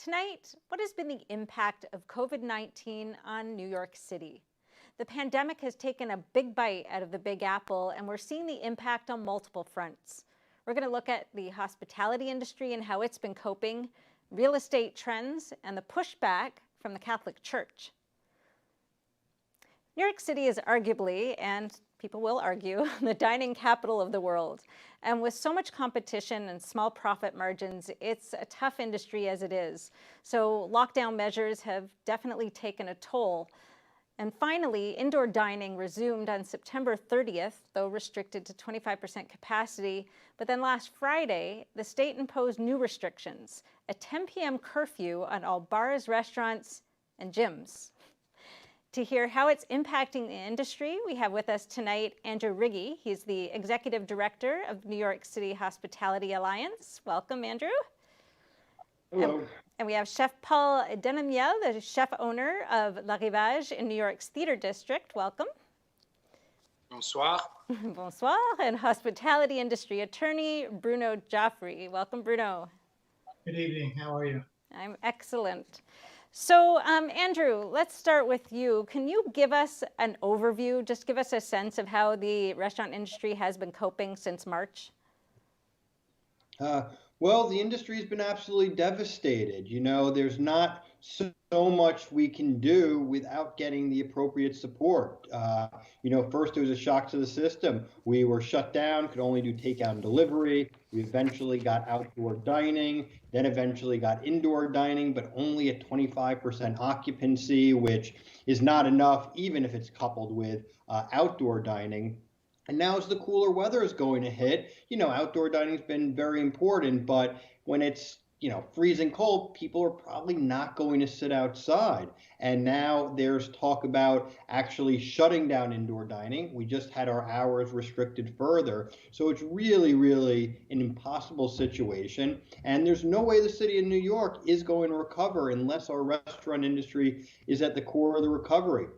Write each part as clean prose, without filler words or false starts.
Tonight, what has been the impact of COVID-19 on New York City? The pandemic has taken a big bite out of the Big Apple, and we're seeing the impact on multiple fronts. We're going to look at the hospitality industry and how it's been coping, real estate trends, and the pushback from the Catholic Church. New York City is arguably, and people will argue, the dining capital of the world. And with so much competition and small profit margins, it's a tough industry as it is. So lockdown measures have definitely taken a toll. And finally, indoor dining resumed on September 30th, though restricted to 25% capacity. But then last Friday, the state imposed new restrictions, a 10 p.m. curfew on all bars, restaurants, and gyms. To hear how it's impacting the industry, we have with us tonight Andrew Riggi. He's the Executive Director of New York City Hospitality Alliance. Welcome, Andrew. Hello. And we have Chef Paul Denemiel, the chef owner of La Rivage in New York's Theater District. Welcome. Bonsoir. Bonsoir. And hospitality industry attorney Bruno Joffrey. Welcome, Bruno. Good evening. How are you? I'm excellent. So, Andrew, let's start with you. Can you give us an overview, just give us a sense of how the restaurant industry has been coping since March? Well, the industry has been absolutely devastated. You know, there's not so much we can do without getting the appropriate support. First it was a shock to the system. We were shut down, could only do takeout and delivery. We eventually got outdoor dining, then eventually got indoor dining, but only at 25% occupancy, which is not enough, even if it's coupled with outdoor dining. And now as the cooler weather is going to hit, outdoor dining's been very important, but when it's, freezing cold, people are probably not going to sit outside. And now there's talk about actually shutting down indoor dining. We just had our hours restricted further. So it's really, really an impossible situation. And there's no way the city of New York is going to recover unless our restaurant industry is at the core of the recovery.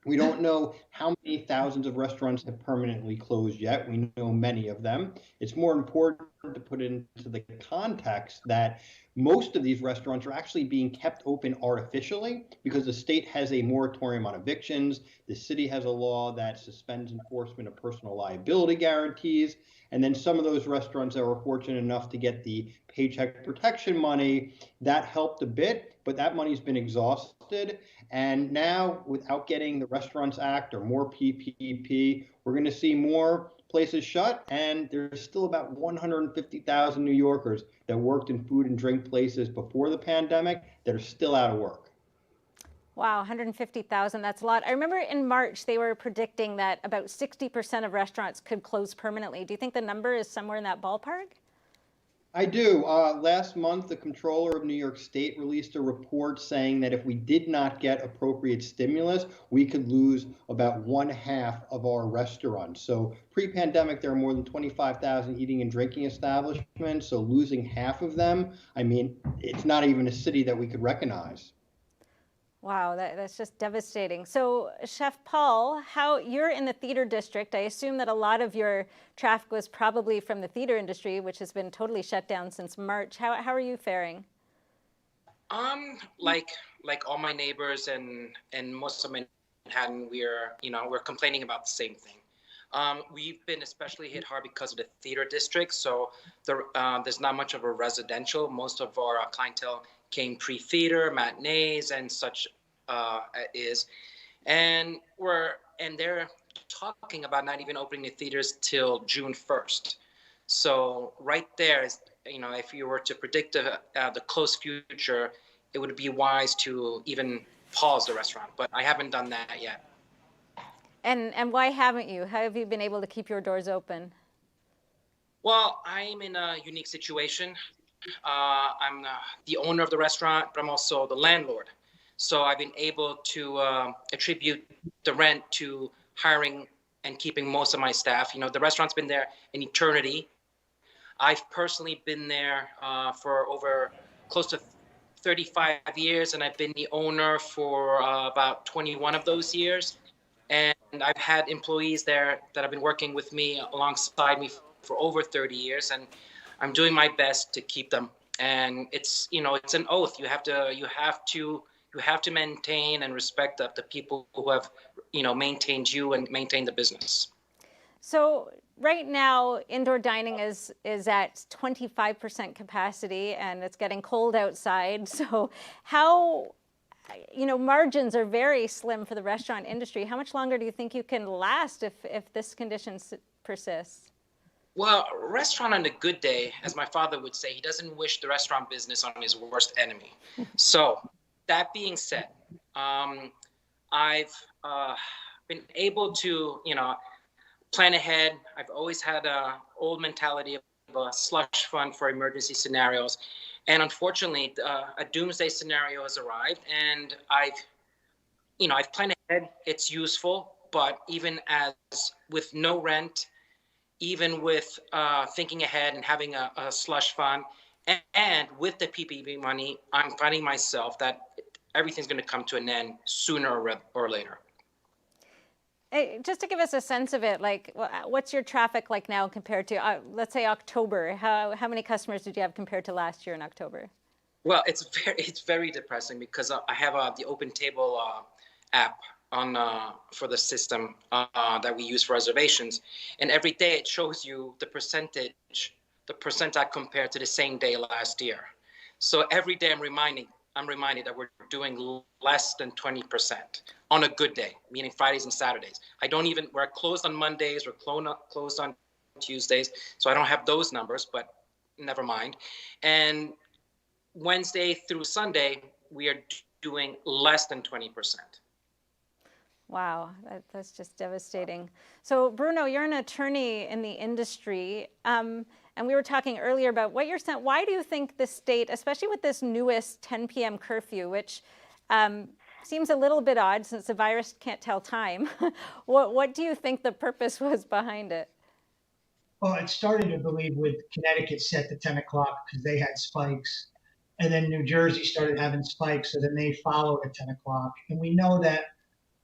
We don't know how many thousands of restaurants have permanently closed yet. We know many of them. It's more important to put into the context that most of these restaurants are actually being kept open artificially because the state has a moratorium on evictions. The city has a law that suspends enforcement of personal liability guarantees. And then some of those restaurants that were fortunate enough to get the paycheck protection money, that helped a bit, but that money's been exhausted. And now, without getting the Restaurants Act or more PPP, we're going to see more places shut, and there's still about 150,000 New Yorkers that worked in food and drink places before the pandemic that are still out of work. Wow, 150,000, that's a lot. I remember in March, they were predicting that about 60% of restaurants could close permanently. Do you think the number is somewhere in that ballpark? I do. Last month, the comptroller of New York State released a report saying that if we did not get appropriate stimulus, we could lose about 1/2 of our restaurants. So pre-pandemic, there are more than 25,000 eating and drinking establishments. So losing half of them, it's not even a city that we could recognize. Wow, that's just devastating. So, Chef Paul, you're in the theater district. I assume that a lot of your traffic was probably from the theater industry, which has been totally shut down since March. How are you faring? Like all my neighbors and most of Manhattan, we're complaining about the same thing. We've been especially hit hard because of the theater district. So there's not much of a residential. Most of our clientele came pre-theater, matinees, and such and they're talking about not even opening the theaters till June 1st. So right there is, if you were to predict the close future, it would be wise to even pause the restaurant. But I haven't done that yet. And why haven't you? How have you been able to keep your doors open? Well, I'm in a unique situation. I'm the owner of the restaurant, but I'm also the landlord. So I've been able to attribute the rent to hiring and keeping most of my staff. The restaurant's been there an eternity. I've personally been there for over close to 35 years, and I've been the owner for about 21 of those years. And I've had employees there that have been working with me alongside me for over 30 years, and I'm doing my best to keep them and it's it's an oath. You have to maintain and respect the people who have maintained you and maintained the business. So right now, indoor dining is at 25% capacity, and it's getting cold outside. So how, margins are very slim for the restaurant industry. How much longer do you think you can last if this condition persists? Well, a restaurant on a good day, as my father would say, he doesn't wish the restaurant business on his worst enemy. So that being said, I've been able to, plan ahead. I've always had an old mentality of a slush fund for emergency scenarios. And unfortunately, a doomsday scenario has arrived, and I've planned ahead. It's useful, but even as with no rent, even with thinking ahead and having a slush fund, and with the PPP money, I'm finding myself that everything's going to come to an end sooner or later. Hey, just to give us a sense of it, like, what's your traffic like now compared to, let's say, October? How many customers did you have compared to last year in October? Well, it's very depressing because I have the Open Table app on for the system that we use for reservations, and every day it shows you the percentile compared to the same day last year. So every day I'm reminded that we're doing less than 20% on a good day, meaning Fridays and Saturdays. We're closed on Mondays, we're closed on Tuesdays, so I don't have those numbers, but never mind. And Wednesday through Sunday, we are doing less than 20%. Wow, that's just devastating. So Bruno, you're an attorney in the industry, and we were talking earlier about what you're saying. Why do you think the state, especially with this newest 10 p.m. curfew, which seems a little bit odd since the virus can't tell time, what do you think the purpose was behind it? Well, it started, I believe, with Connecticut set to 10 o'clock because they had spikes. And then New Jersey started having spikes, so then they followed at 10 o'clock. And we know that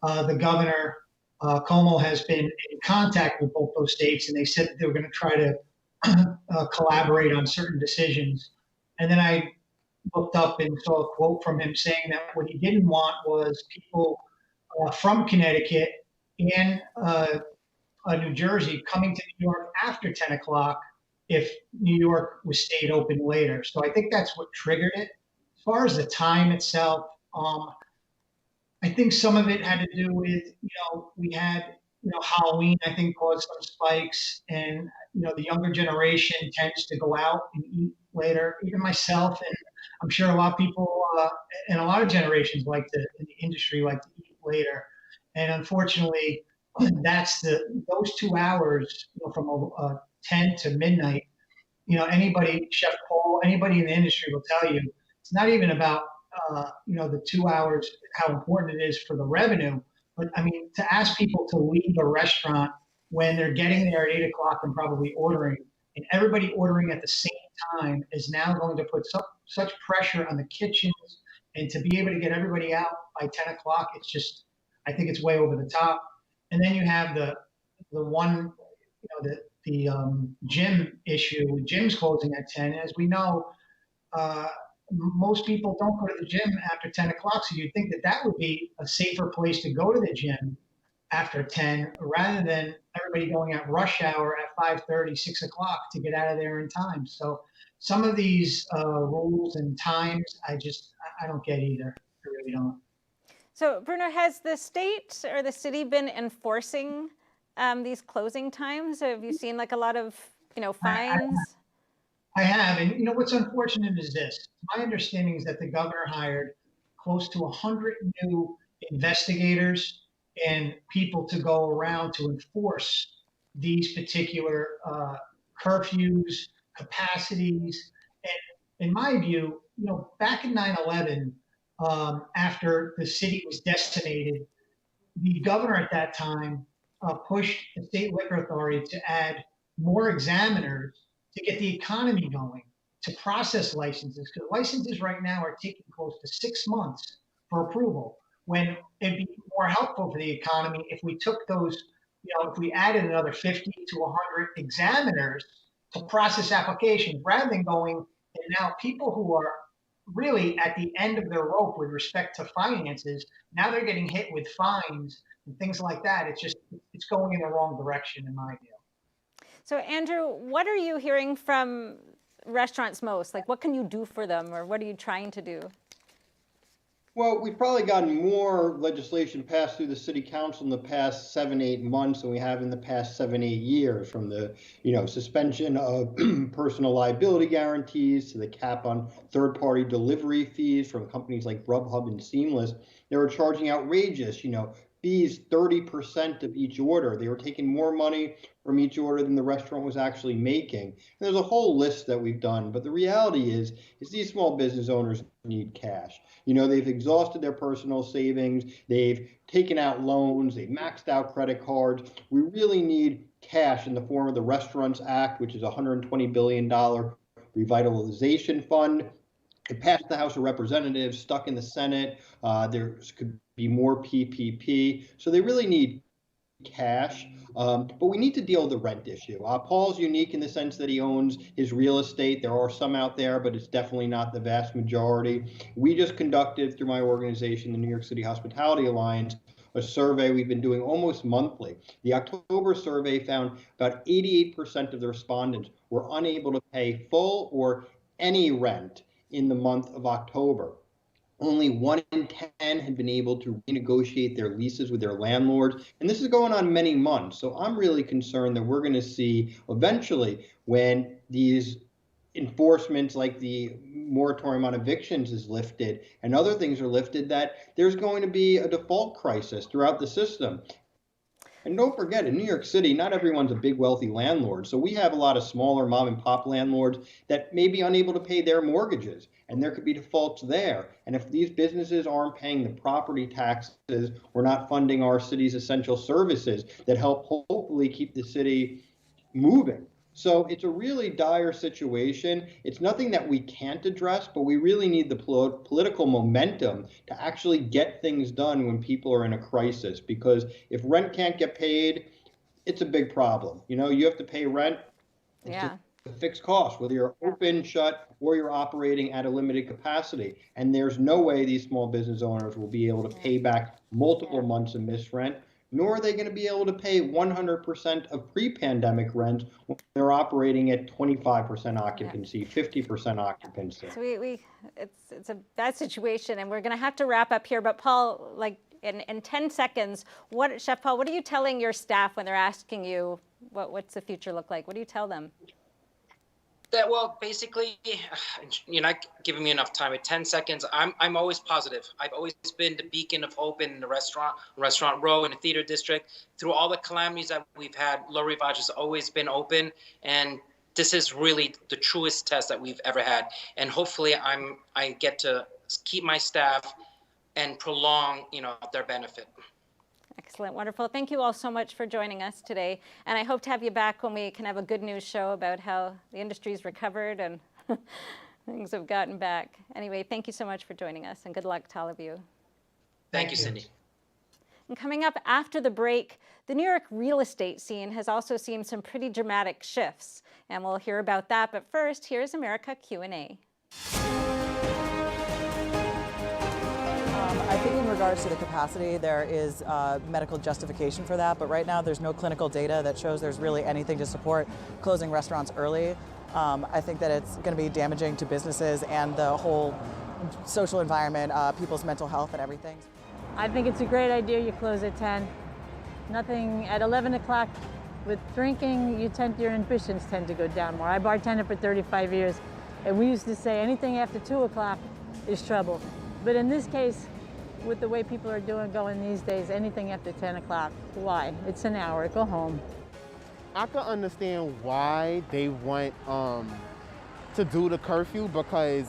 the governor, Cuomo, has been in contact with both those states, and they said that they were going to try to collaborate on certain decisions. And then I looked up and saw a quote from him saying that what he didn't want was people from Connecticut and New Jersey coming to New York after 10 o'clock if New York was stayed open later. So I think that's what triggered it. As far as the time itself, I think some of it had to do with, we had, Halloween, I think, caused some spikes. And, the younger generation tends to go out and eat later. Even myself, and I'm sure a lot of people and a lot of generations in the industry like to eat later. And unfortunately, that's those 2 hours, from 10 to midnight. Anybody, Chef Paul, anybody in the industry will tell you it's not even about the 2 hours, how important it is for the revenue. But I mean, to ask people to leave a restaurant when they're getting there at 8 o'clock and probably ordering, and everybody ordering at the same time is now going to put such pressure on the kitchens, and to be able to get everybody out by 10 o'clock, I think it's way over the top. And then you have the one, the gym issue with gyms closing at 10. As we know, most people don't go to the gym after 10 o'clock. So you'd think that would be a safer place to go to the gym after 10, rather than everybody going at rush hour at 5:30, 6 o'clock to get out of there in time. So some of these rules and times, I don't get either. I really don't. So Bruno, has the state or the city been enforcing these closing times? Have you seen like a lot of, fines? I have, and what's unfortunate is this. My understanding is that the governor hired close to 100 new investigators and people to go around to enforce these particular curfews, capacities. And in my view, back in 9/11, after the city was decimated, the governor at that time pushed the state liquor authority to add more examiners to get the economy going, to process licenses, because licenses right now are taking close to 6 months for approval, when it'd be more helpful for the economy if we took those, if we added another 50 to 100 examiners to process applications, rather than going And now people who are really at the end of their rope with respect to finances, now they're getting hit with fines and things like that. It's going in the wrong direction in my view. So Andrew, what are you hearing from restaurants most? Like, what can you do for them, or what are you trying to do? Well, we've probably gotten more legislation passed through the city council in the past 7-8 months than we have in the past 7-8 years, from the suspension of personal liability guarantees to the cap on third-party delivery fees from companies like Grubhub and Seamless. They were charging outrageous, fees 30% of each order. They were taking more money from each order than the restaurant was actually making. And there's a whole list that we've done, but the reality is these small business owners need cash. They've exhausted their personal savings, they've taken out loans, they've maxed out credit cards. We really need cash in the form of the Restaurants Act, which is a $120 billion revitalization fund. It passed the House of Representatives, stuck in the Senate. There could be more PPP. So they really need cash. But we need to deal with the rent issue. Paul's unique in the sense that he owns his real estate. There are some out there, but it's definitely not the vast majority. We just conducted, through my organization, the New York City Hospitality Alliance, a survey we've been doing almost monthly. The October survey found about 88% of the respondents were unable to pay full or any rent in the month of October. Only 1 in 10 had been able to renegotiate their leases with their landlords. And this is going on many months. So I'm really concerned that we're going to see eventually, when these enforcements like the moratorium on evictions is lifted and other things are lifted, that there's going to be a default crisis throughout the system. And don't forget, in New York City, not everyone's a big, wealthy landlord. So we have a lot of smaller mom and pop landlords that may be unable to pay their mortgages, and there could be defaults there. And if these businesses aren't paying the property taxes, we're not funding our city's essential services that help hopefully keep the city moving. So it's a really dire situation. It's nothing that we can't address, but we really need the political momentum to actually get things done when people are in a crisis. Because if rent can't get paid, it's a big problem. You have to pay rent. Yeah. A fixed cost, whether you're open, shut, or you're operating at a limited capacity. And there's no way these small business owners will be able to pay back multiple months of missed rent, nor are they going to be able to pay 100% of pre-pandemic rent when they're operating at 25% occupancy, 50% occupancy. So it's a bad situation, and we're going to have to wrap up here. But Paul, like in 10 seconds, Chef Paul, what are you telling your staff when they're asking you what's the future look like? What do you tell them? Well, basically, you're not giving me enough time. At 10 seconds, I'm always positive. I've always been the beacon of hope in the restaurant row, in the theater district. Through all the calamities that we've had, Le Rivage has always been open, and this is really the truest test that we've ever had. And hopefully, I get to keep my staff and prolong, their benefit. Excellent. Wonderful. Thank you all so much for joining us today. And I hope to have you back when we can have a good news show about how the industry's recovered and things have gotten back. Anyway, thank you so much for joining us, and good luck to all of you. Thank you, Cindy. And coming up after the break, the New York real estate scene has also seen some pretty dramatic shifts, and we'll hear about that. But first, here's America Q&A. I think in regards to the capacity, there is medical justification for that, but right now there's no clinical data that shows there's really anything to support closing restaurants early. I think that it's going to be damaging to businesses and the whole social environment, people's mental health and everything. I think it's a great idea you close at 10. Nothing at 11 o'clock. With drinking, your ambitions tend to go down more. I bartended for 35 years, and we used to say anything after 2 o'clock is trouble. But in this case, with the way people are going these days, anything after 10 o'clock, why? It's an hour, go home. I can understand why they want to do the curfew, because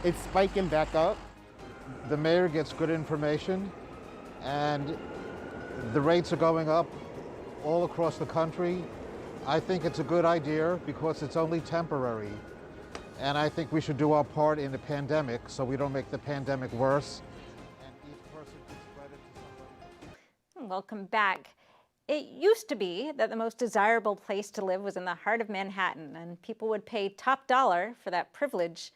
it's spiking back up. The mayor gets good information, and the rates are going up all across the country. I think it's a good idea because it's only temporary. And I think we should do our part in the pandemic so we don't make the pandemic worse. And each person can spread it to somebody. Welcome back. It used to be that the most desirable place to live was in the heart of Manhattan, and people would pay top dollar for that privilege,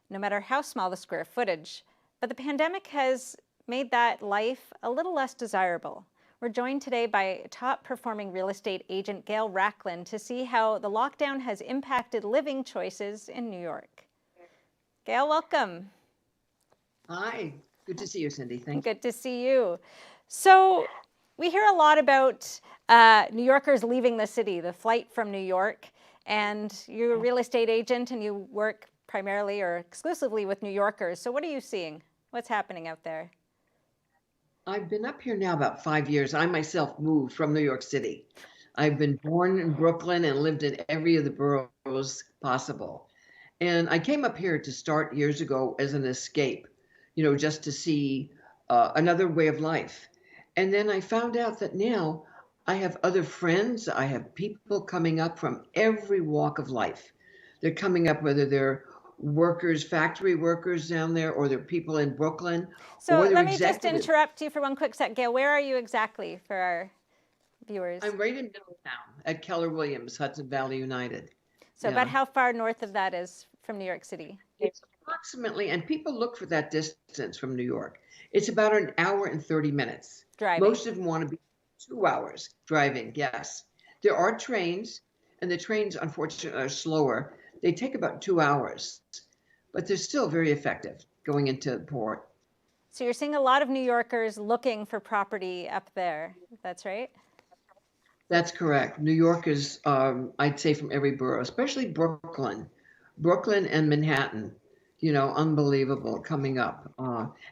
no matter how small the square footage. But the pandemic has made that life a little less desirable. We're joined today by top-performing real estate agent Gail Racklin to see how the lockdown has impacted living choices in New York. Gail, welcome. Hi, good to see you, Cindy. Thank you. Good to see you. So we hear a lot about New Yorkers leaving the city, the flight from New York, and you're a real estate agent and you work primarily or exclusively with New Yorkers. So what are you seeing? What's happening out there? I've been up here now about 5 years. I myself moved from New York City. I've been born in Brooklyn and lived in every of the boroughs possible. And I came up here to start years ago as an escape, just to see another way of life. And then I found out that now I have other friends. I have people coming up from every walk of life. They're coming up, whether they're workers, factory workers down there, or they're people in Brooklyn. So or they're let me just executives. interrupt you for one quick sec. Gail, where are you exactly for our viewers? I'm right in Middletown at Keller Williams, Hudson Valley United. So about how far north of that is from New York City? It's approximately, and people look for that distance from New York. It's about an hour and 30 minutes. Driving. Most of them want to be 2 hours driving, yes. There are trains, and the trains, unfortunately, are slower. They take about 2 hours, but they're still very effective going into the port. So you're seeing a lot of New Yorkers looking for property up there. That's right? That's correct. New York is, I'd say, from every borough, especially Brooklyn and Manhattan, unbelievable coming up.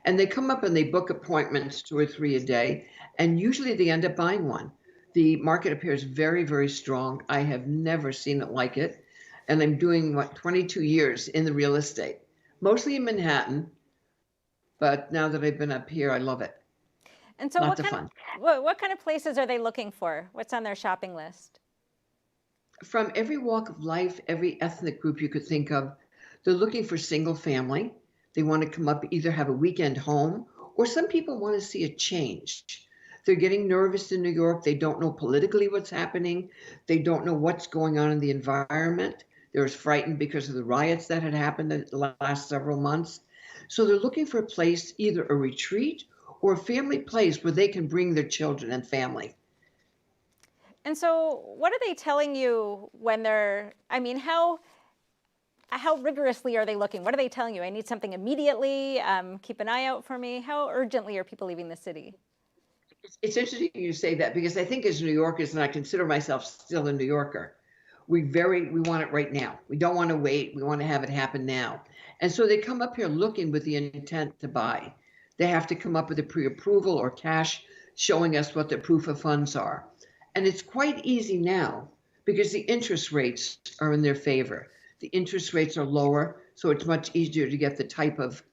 And they come up and they book appointments 2 or 3 a day, and usually they end up buying one. The market appears very, very strong. I have never seen it like it. And I'm doing, 22 years in the real estate, mostly in Manhattan. But now that I've been up here, I love it. And so Lots of fun. What kind of places are they looking for? What's on their shopping list? From every walk of life, every ethnic group you could think of, they're looking for single family. They want to come up, either have a weekend home, or some people want to see a change. They're getting nervous in New York. They don't know politically what's happening. They don't know what's going on in the environment. They're frightened because of the riots that had happened in the last several months. So they're looking for a place, either a retreat or a family place where they can bring their children and family. And so what are they telling you when they're, how rigorously are they looking? What are they telling you? I need something immediately. Keep an eye out for me. How urgently are people leaving the city? It's interesting you say that, because I think as New Yorkers, and I consider myself still a New Yorker, we want it right now. We don't want to wait. We want to have it happen now. And so they come up here looking with the intent to buy. They have to come up with a pre-approval or cash showing us what their proof of funds are. And it's quite easy now because the interest rates are in their favor. The interest rates are lower, so it's much easier to get the type of,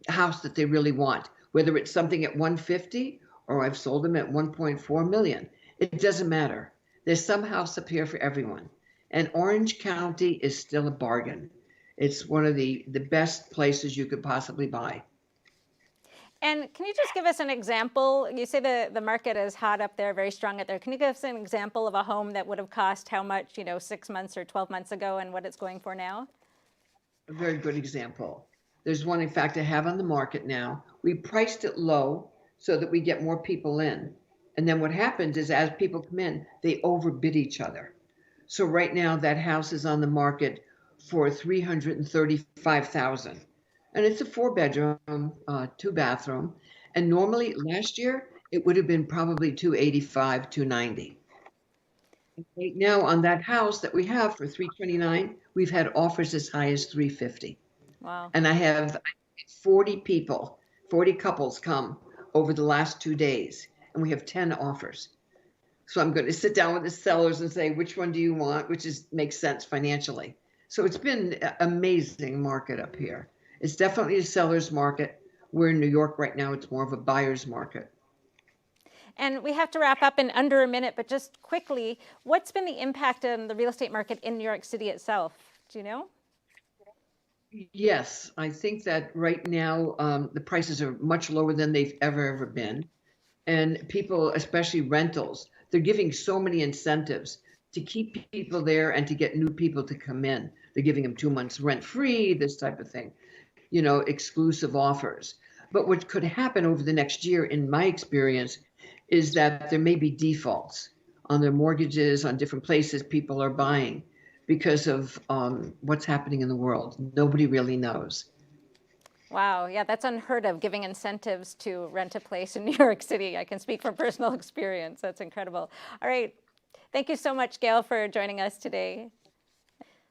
house that they really want, whether it's something at 150 or I've sold them at 1.4 million. It doesn't matter. There's some house up here for everyone. And Orange County is still a bargain. It's one of the best places you could possibly buy. And can you just give us an example? You say the market is hot up there, very strong up there. Can you give us an example of a home that would have cost how much, 6 months or 12 months ago, and what it's going for now? A very good example. There's one, in fact, I have on the market now. We priced it low so that we get more people in. And then what happens is, as people come in, they overbid each other. So right now that house is on the market for $335,000. And it's a 4-bedroom, 2-bathroom. And normally last year, it would have been probably $285,000, $290,000. Right now on that house that we have for $329,000, we've had offers as high as $350,000. Wow. And I have 40 couples come over the last 2 days, and we have 10 offers. So I'm going to sit down with the sellers and say, which one do you want? Which makes sense financially. So it's been an amazing market up here. It's definitely a seller's market. We're in New York right now. It's more of a buyer's market. And we have to wrap up in under a minute, but just quickly, what's been the impact on the real estate market in New York City itself? Do you know? Yes, I think that right now the prices are much lower than they've ever been. And people, especially rentals, they're giving so many incentives to keep people there and to get new people to come in. They're giving them 2 months rent free, this type of thing, exclusive offers. But what could happen over the next year, in my experience, is that there may be defaults on their mortgages, on different places people are buying because of what's happening in the world. Nobody really knows. Wow, yeah, that's unheard of, giving incentives to rent a place in New York City. I can speak from personal experience. That's incredible. All right, thank you so much, Gail, for joining us today.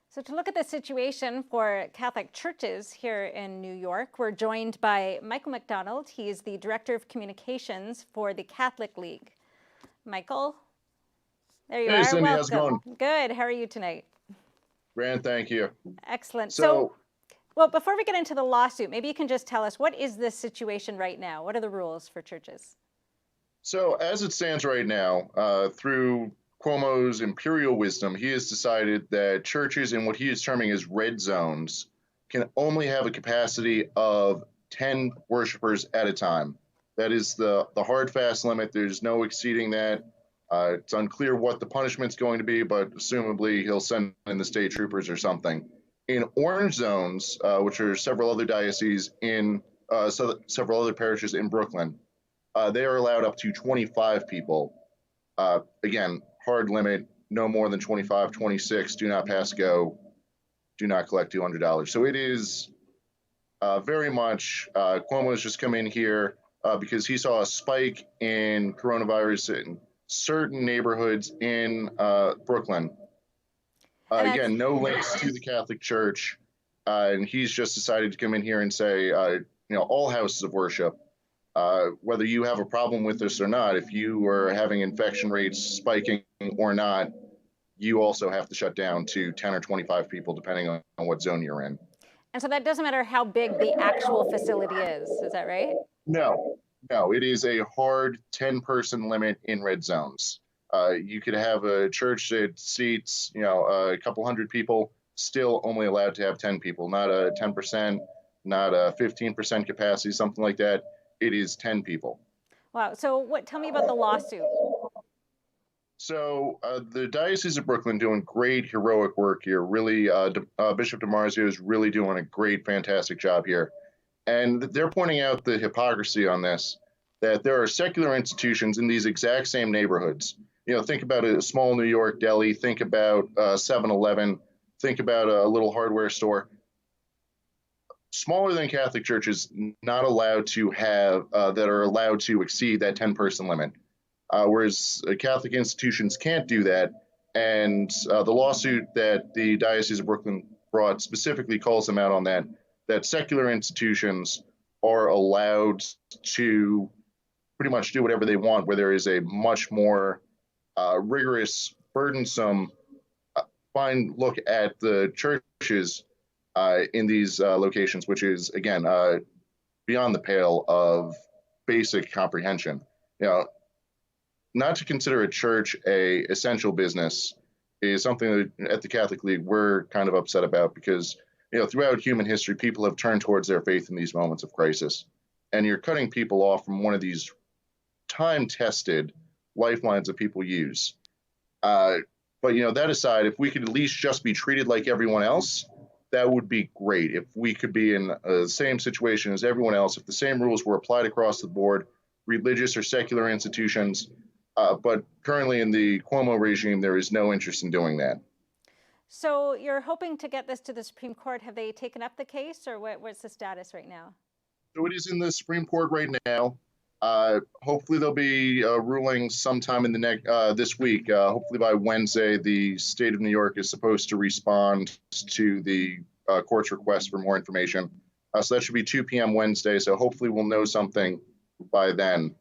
So to look at the situation for Catholic churches here in New York, we're joined by Michael McDonald. He is the Director of Communications for the Catholic League. Michael, there you are. Cindy, welcome. how's it going? Good, how are you tonight? Grand, thank you. Excellent. So, well, before we get into the lawsuit, maybe you can just tell us, what is this situation right now? What are the rules for churches? So as it stands right now, through Cuomo's imperial wisdom, he has decided that churches in what he is terming as red zones can only have a capacity of 10 worshipers at a time. That is the hard, fast limit. There's no exceeding that. It's unclear what the punishment's going to be, but assumably he'll send in the state troopers or something. In orange zones, which are several other dioceses in several other parishes in Brooklyn, they are allowed up to 25 people. Again, hard limit, no more than 25, 26, do not pass go, do not collect $200. So it is very much, Cuomo has just come in here because he saw a spike in coronavirus in certain neighborhoods in Brooklyn. Again, no links to the Catholic Church, and he's just decided to come in here and say, all houses of worship, whether you have a problem with this or not, if you are having infection rates spiking or not, you also have to shut down to 10 or 25 people, depending on what zone you're in. And so that doesn't matter how big the actual facility is that right? No, it is a hard 10-person limit in red zones. You could have a church that seats, a couple hundred people, still only allowed to have 10 people, not a 10%, not a 15% capacity, something like that. It is 10 people. Wow. So tell me about the lawsuit. So the Diocese of Brooklyn doing great heroic work here. Really, Bishop DiMarzio is really doing a great, fantastic job here. And they're pointing out the hypocrisy on this, that there are secular institutions in these exact same neighborhoods. Think about a small New York deli, think about 7-Eleven, think about a little hardware store. Smaller than Catholic churches not allowed to have, that are allowed to exceed that 10-person limit. Whereas Catholic institutions can't do that. And the lawsuit that the Diocese of Brooklyn brought specifically calls them out on that secular institutions are allowed to pretty much do whatever they want, where there is a much more rigorous, burdensome, fine look at the churches in these locations, which is, again, beyond the pale of basic comprehension. Not to consider a church a essential business is something that at the Catholic League we're kind of upset about, because throughout human history, people have turned towards their faith in these moments of crisis, and you're cutting people off from one of these time-tested lifelines that people use. But that aside, if we could at least just be treated like everyone else, that would be great. If we could be in the same situation as everyone else, if the same rules were applied across the board, religious or secular institutions. But currently in the Cuomo regime, there is no interest in doing that. So you're hoping to get this to the Supreme Court. Have they taken up the case, or what's the status right now? So it is in the Supreme Court right now. Hopefully there'll be a ruling sometime in the this week. Hopefully by Wednesday, the state of New York is supposed to respond to the court's request for more information. So that should be 2 p.m. Wednesday. So hopefully we'll know something by then.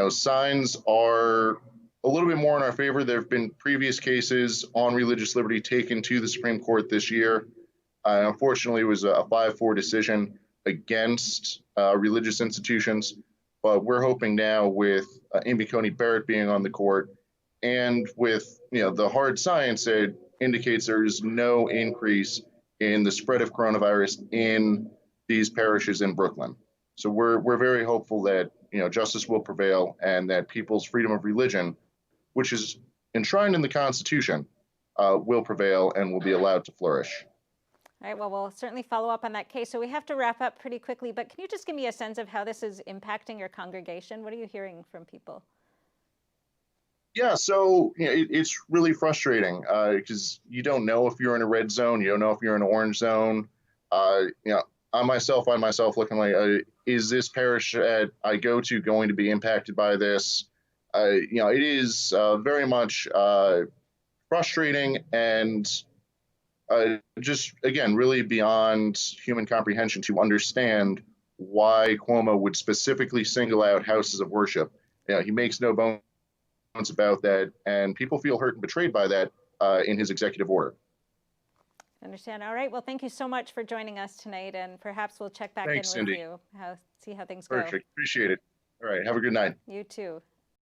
Signs are a little bit more in our favor. There have been previous cases on religious liberty taken to the Supreme Court this year. Unfortunately, it was a 5-4 decision against religious institutions. But we're hoping now with Amy Coney Barrett being on the court, and with the hard science that indicates there is no increase in the spread of coronavirus in these parishes in Brooklyn. So we're very hopeful that justice will prevail and that people's freedom of religion, which is enshrined in the Constitution, will prevail and will be allowed to flourish. All right, well, we'll certainly follow up on that case. So we have to wrap up pretty quickly, but can you just give me a sense of how this is impacting your congregation? What are you hearing from people? Yeah, so it's really frustrating because you don't know if you're in a red zone, you don't know if you're in an orange zone. I myself find myself looking like, is this parish that I go to going to be impacted by this? It is very much frustrating and just, again, really beyond human comprehension to understand why Cuomo would specifically single out houses of worship. He makes no bones about that, and people feel hurt and betrayed by that in his executive order. Understand. All right. Well, thank you so much for joining us tonight, and perhaps we'll check back Thanks, in with Cindy. you, see how things go. Perfect. Appreciate it. All right. Have a good night. You too.